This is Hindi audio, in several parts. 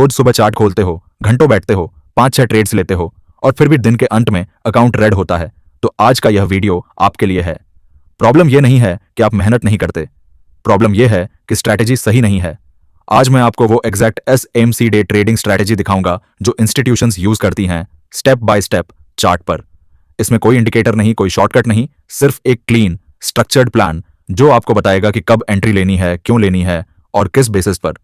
रोज सुबह चार्ट खोलते हो, घंटों बैठते हो, 5-6 ट्रेड्स लेते हो और फिर भी दिन के अंत में अकाउंट रेड होता है, तो आज का यह वीडियो आपके लिए है। प्रॉब्लम यह नहीं है कि आप मेहनत नहीं करते, प्रॉब्लम यह है कि स्ट्रैटेजी सही नहीं है। आज मैं आपको वो exact SMC day trading strategy दिखाऊंगा जो इंस्टीट्यूशंस यूज करती हैं स्टेप बाय स्टेप चार्ट पर। इसमें कोई इंडिकेटर नहीं, कोई शॉर्टकट नहीं, सिर्फ एक क्लीन स्ट्रक्चर्ड प्लान जो आपको बताएगा कि कब एंट्री लेनी है, क्यों लेनी है और किस बेसिस पर।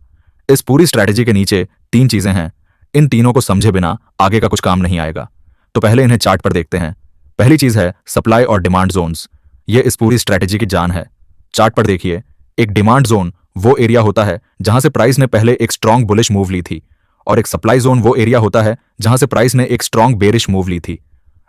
इस पूरी स्ट्रैटेजी के नीचे 3 चीजें हैं, इन तीनों को समझे बिना आगे का कुछ काम नहीं आएगा। तो पहले इन्हें चार्ट पर देखते हैं। पहली चीज है सप्लाई और डिमांड जोन्स। ये इस पूरी स्ट्रैटेजी की जान है। चार्ट पर देखिए, एक डिमांड जोन वो एरिया होता है जहां से प्राइस ने पहले एक स्ट्रॉन्ग बुलिश मूव ली थी, और एक सप्लाई जोन वो एरिया होता है जहां से प्राइस ने एक स्ट्रॉन्ग बेरिश मूव ली थी।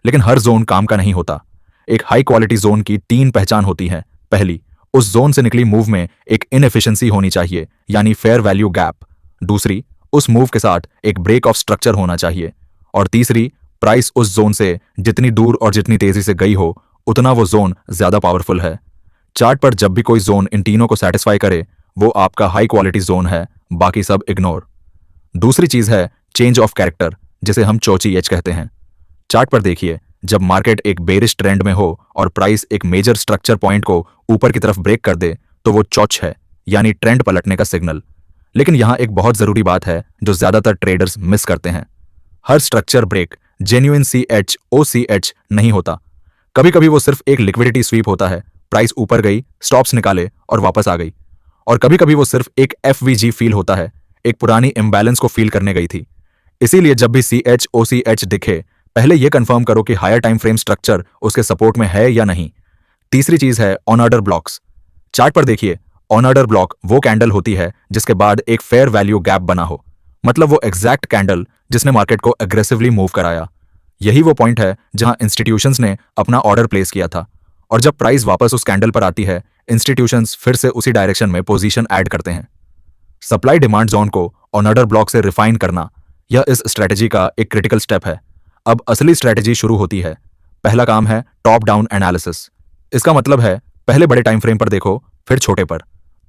लेकिन हर जोन काम का नहीं होता। एक हाई क्वालिटी जोन की 3 पहचान होती है। पहली, उस जोन से निकली मूव में एक इनएफिशिएंसी होनी चाहिए, यानी फेयर वैल्यू गैप। दूसरी, उस मूव के साथ एक ब्रेक ऑफ स्ट्रक्चर होना चाहिए। और तीसरी, प्राइस उस जोन से जितनी दूर और जितनी तेजी से गई हो उतना वो जोन ज्यादा पावरफुल है। चार्ट पर जब भी कोई जोन इन तीनों को सेटिस्फाई करे वो आपका हाई क्वालिटी जोन है, बाकी सब इग्नोर। दूसरी चीज है चेंज ऑफ कैरेक्टर, जिसे हम चौची एच कहते हैं। चार्ट पर देखिए, जब मार्केट एक बेरिश ट्रेंड में हो और प्राइस एक मेजर स्ट्रक्चर पॉइंट को ऊपर की तरफ ब्रेक कर दे तो वो चौच है, यानी ट्रेंड पलटने का सिग्नल। लेकिन यहां एक बहुत जरूरी बात है जो ज्यादातर ट्रेडर्स मिस करते हैं। हर स्ट्रक्चर ब्रेक जेन्युइन CH-OCH नहीं होता। कभी कभी वो सिर्फ एक लिक्विडिटी स्वीप होता है, प्राइस ऊपर गई, स्टॉप्स निकाले और वापस आ गई। और कभी कभी वो सिर्फ एक FVG फील होता है, एक पुरानी इम्बैलेंस को फील करने गई थी। इसीलिए जब भी CH-OCH दिखे, पहले यह कंफर्म करो कि हायर टाइम फ्रेम स्ट्रक्चर उसके सपोर्ट में है या नहीं। तीसरी चीज है ऑन ऑर्डर ब्लॉक्स। चार्ट पर देखिए, ऑन ऑर्डर ब्लॉक वो कैंडल होती है जिसके बाद एक फेयर वैल्यू गैप बना हो, मतलब वो एग्जैक्ट कैंडल जिसने मार्केट को एग्रेसिवली मूव कराया। यही वो पॉइंट है जहां इंस्टीट्यूशंस ने अपना ऑर्डर प्लेस किया था, और जब प्राइस वापस उस कैंडल पर आती है इंस्टीट्यूशंस फिर से उसी डायरेक्शन में पोजीशन ऐड करते हैं। सप्लाई डिमांड जोन को ऑन ऑर्डर ब्लॉक से रिफाइन करना, यह इस स्ट्रैटेजी का एक क्रिटिकल स्टेप है। अब असली स्ट्रैटेजी शुरू होती है। पहला काम है टॉप डाउन एनालिसिस। इसका मतलब है पहले बड़े टाइम फ्रेम पर देखो, फिर छोटे पर।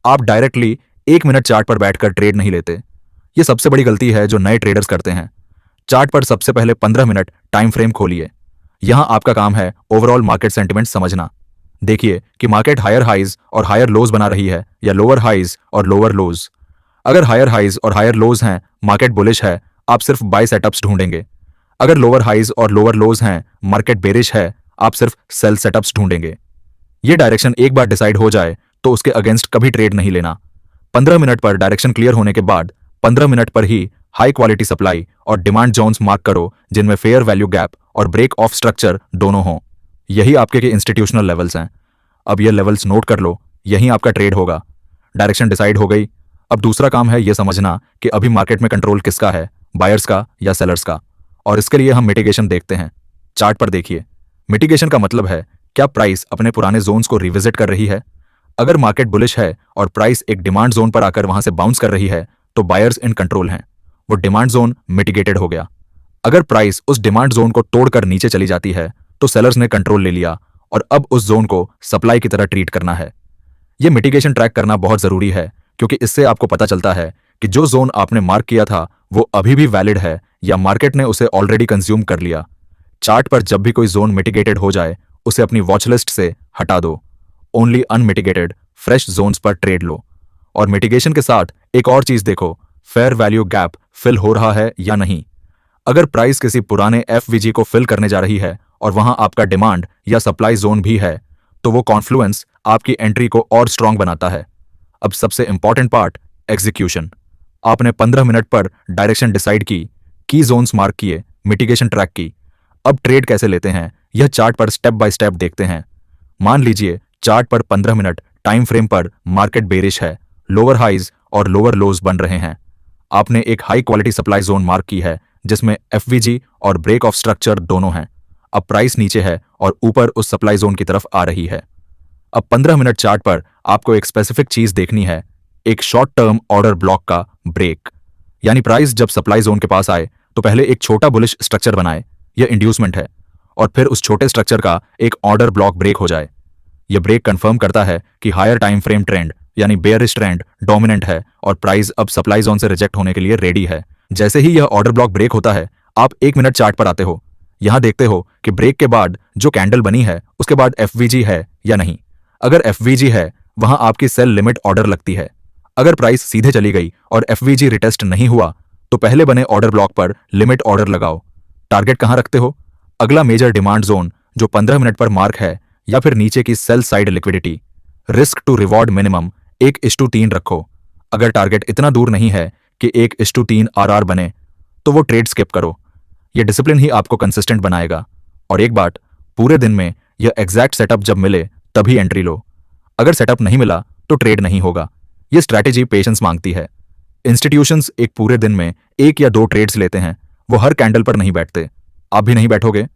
आप डायरेक्टली 1 मिनट चार्ट पर बैठकर ट्रेड नहीं लेते। यह सबसे बड़ी गलती है जो नए ट्रेडर्स करते हैं। चार्ट पर सबसे पहले 15 मिनट टाइम फ्रेम खोलिए। यहां आपका काम है ओवरऑल मार्केट सेंटिमेंट समझना। देखिए कि मार्केट हायर हाइज और हायर लोज बना रही है या लोअर हाइज और लोअर लोज। अगर हायर हाइज और हायर लोज हैं, मार्केट बुलिश है, आप सिर्फ बाय सेटअप्स ढूंढेंगे। अगर लोअर हाइज और लोअर लोज हैं, मार्केट बेरिश है, आप सिर्फ सेल सेटअप्स ढूंढेंगे। ये डायरेक्शन एक बार डिसाइड हो जाए तो उसके अगेंस्ट कभी ट्रेड नहीं लेना। 15 मिनट पर डायरेक्शन क्लियर होने के बाद 15 मिनट पर ही हाई क्वालिटी सप्लाई और डिमांड जोन्स मार्क करो जिनमें फेयर वैल्यू गैप और ब्रेक ऑफ स्ट्रक्चर दोनों हों। यही आपके के इंस्टीट्यूशनल लेवल्स हैं। अब ये लेवल्स नोट कर लो, यहीं आपका ट्रेड होगा। डायरेक्शन डिसाइड हो गई। अब दूसरा काम है यह समझना कि अभी मार्केट में कंट्रोल किसका है, बायर्स का या सेलर्स का। और इसके लिए हम मिटिगेशन देखते हैं। चार्ट पर देखिए, मिटिगेशन का मतलब है क्या प्राइस अपने पुराने जोन्स को रिविजिट कर रही है। अगर मार्केट बुलिश है और प्राइस एक डिमांड जोन पर आकर वहां से बाउंस कर रही है तो बायर्स इन कंट्रोल हैं, वो डिमांड जोन मिटिगेटेड हो गया। अगर प्राइस उस डिमांड जोन को तोड़कर नीचे चली जाती है तो सेलर्स ने कंट्रोल ले लिया और अब उस जोन को सप्लाई की तरह ट्रीट करना है। यह मिटिगेशन ट्रैक करना बहुत जरूरी है, क्योंकि इससे आपको पता चलता है कि जो जोन आपने मार्क किया था वो अभी भी वैलिड है या मार्केट ने उसे ऑलरेडी कंज्यूम कर लिया। चार्ट पर जब भी कोई जोन मिटिगेटेड हो जाए उसे अपनी वॉच लिस्ट से हटा दो। ओनली अनमिटिगेटेड फ्रेश जोन्स पर ट्रेड लो। और मिटिगेशन के साथ एक और चीज देखो, फेयर वैल्यू गैप फिल हो रहा है या नहीं। अगर प्राइस किसी पुराने FVG को फिल करने जा रही है और वहां आपका डिमांड या सप्लाई जोन भी है तो वो कॉन्फ्लुएंस आपकी एंट्री को और स्ट्रांग बनाता है। अब सबसे इंपॉर्टेंट पार्ट, एग्जीक्यूशन। आपने 15 मिनट पर डायरेक्शन डिसाइड की जोन्स मार्क किए, मिटिगेशन ट्रैक की। अब ट्रेड कैसे लेते हैं यह चार्ट पर स्टेप बाय स्टेप देखते हैं। मान लीजिए चार्ट पर 15 मिनट टाइम फ्रेम पर मार्केट बेरिश है, लोअर हाइज और लोअर लोज बन रहे हैं। आपने एक high quality supply zone mark की है जिसमें FVG और ब्रेक ऑफ स्ट्रक्चर दोनों हैं। अब प्राइस नीचे है और ऊपर उस सप्लाई जोन की तरफ आ रही है। अब 15 मिनट चार्ट पर आपको एक स्पेसिफिक चीज देखनी है, एक शॉर्ट टर्म ऑर्डर ब्लॉक का ब्रेक। यानी प्राइस जब सप्लाई जोन के पास आए तो पहले एक छोटा बुलिश स्ट्रक्चर बनाए, यह इंड्यूसमेंट है, और फिर उस छोटे स्ट्रक्चर का एक ऑर्डर ब्लॉक ब्रेक हो जाए। यह ब्रेक कंफर्म करता है कि हायर टाइम फ्रेम ट्रेंड यानी बेयरिश ट्रेंड डोमिनेंट है और प्राइस अब सप्लाई जोन से रिजेक्ट होने के लिए रेडी है, जैसे ही यह ऑर्डर ब्लॉक ब्रेक होता है, आप 1 मिनट चार्ट पर आते हो। यहां देखते हो कि ब्रेक के बाद जो कैंडल बनी है उसके बाद एफवीजी है या नहीं। अगर एफवीजी है, वहां आपकी सेल लिमिट ऑर्डर लगती है। अगर प्राइस सीधे चली गई और एफवीजी रिटेस्ट नहीं हुआ, तो पहले बने ऑर्डर ब्लॉक पर लिमिट ऑर्डर लगाओ। टारगेट कहां रखते हो? अगला मेजर डिमांड जोन जो 15 मिनट पर मार्क है, या फिर नीचे की sell side liquidity. Risk to reward minimum 1:3 रखो। अगर टारगेट इतना दूर नहीं है कि 1:3 आरआर बने, तो वो ट्रेड स्किप करो। यह डिसिप्लिन ही आपको कंसिस्टेंट बनाएगा। और एक बात, पूरे दिन में यह एग्जैक्ट सेटअप जब मिले तभी एंट्री लो। अगर सेटअप नहीं मिला तो ट्रेड नहीं होगा। यह स्ट्रैटेजी पेशेंस मांगती है। इंस्टीट्यूशंस एक पूरे दिन में 1 या 2 ट्रेड्स लेते हैं, वो हर कैंडल पर नहीं बैठते। आप भी नहीं बैठोगे?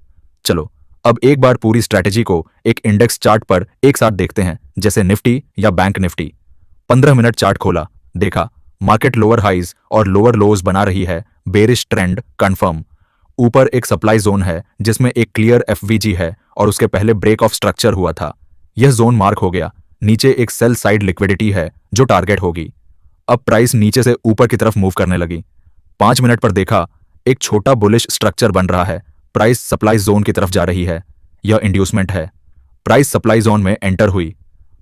चलो अब एक बार पूरी स्ट्रैटेजी को एक इंडेक्स चार्ट पर एक साथ देखते हैं, जैसे निफ्टी या बैंक निफ्टी। 15 मिनट चार्ट खोला, देखा मार्केट लोअर हाइज और लोअर लोज बना रही है, बेरिश ट्रेंड कंफर्म। ऊपर एक सप्लाई जोन है जिसमें एक क्लियर एफवीजी है और उसके पहले ब्रेक ऑफ स्ट्रक्चर हुआ था। यह जोन मार्क हो गया। नीचे एक सेल साइड लिक्विडिटी है जो टारगेट होगी। अब प्राइस नीचे से ऊपर की तरफ मूव करने लगी। 5 मिनट पर देखा एक छोटा बुलिश स्ट्रक्चर बन रहा है। प्राइस सप्लाई जोन की तरफ जा रही है। यह इंड्यूसमेंट है। प्राइस सप्लाई जोन में एंटर हुई।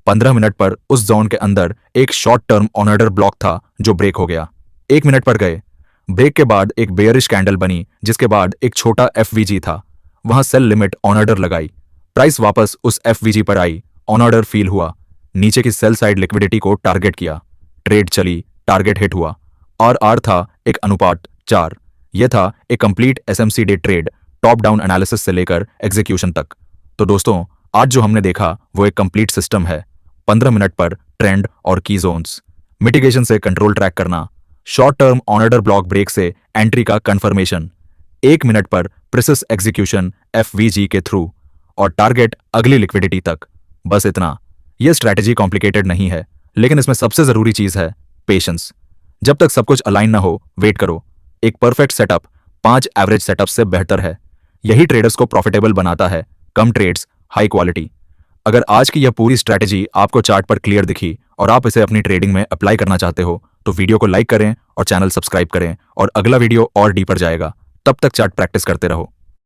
15 मिनट पर उस जोन के अंदर एक शॉर्ट टर्म ऑनऑर्डर ब्लॉक था जो ब्रेक हो गया। 1 मिनट पर गए। ब्रेक के बाद एक बेयरिश कैंडल बनी, जिसके बाद एक छोटा एफवीजी था। वहां सेल लिमिट ऑनऑर्डर लगाई। प्राइस वापस उस एफवीजी पर आई। ऑनऑर्डर फील हुआ। नीचे की सेल साइड लिक्विडिटी को टारगेट किया। ट्रेड चली, टारगेट हिट हुआ। और आर था एक अनुपात 4। यह था एक complete SMC day trade, top down analysis से लेकर एग्जीक्यूशन तक। तो दोस्तों, आज जो हमने देखा वो एक कंप्लीट सिस्टम है। 15 मिनट पर ट्रेंड और की जोन्स, मिटिगेशन से कंट्रोल ट्रैक करना, शॉर्ट टर्म ऑनऑर्डर ब्लॉक ब्रेक से एंट्री का कंफर्मेशन, 1 मिनट पर प्रिसिस एग्जीक्यूशन एफवीजी के थ्रू, और टारगेट अगली लिक्विडिटी तक। बस इतना। यह स्ट्रैटेजी कॉम्प्लिकेटेड नहीं है, लेकिन इसमें सबसे जरूरी चीज है पेशेंस। जब तक सब कुछ अलाइन ना हो, वेट करो। एक परफेक्ट सेटअप 5 एवरेज सेटअप से बेहतर है। यही ट्रेडर्स को प्रॉफिटेबल बनाता है। कम ट्रेड्स, हाई क्वालिटी। अगर आज की यह पूरी स्ट्रैटेजी आपको चार्ट पर क्लियर दिखी और आप इसे अपनी ट्रेडिंग में अप्लाई करना चाहते हो, तो वीडियो को लाइक करें और चैनल सब्सक्राइब करें, और अगला वीडियो और डीपर जाएगा। तब तक चार्ट प्रैक्टिस करते रहो।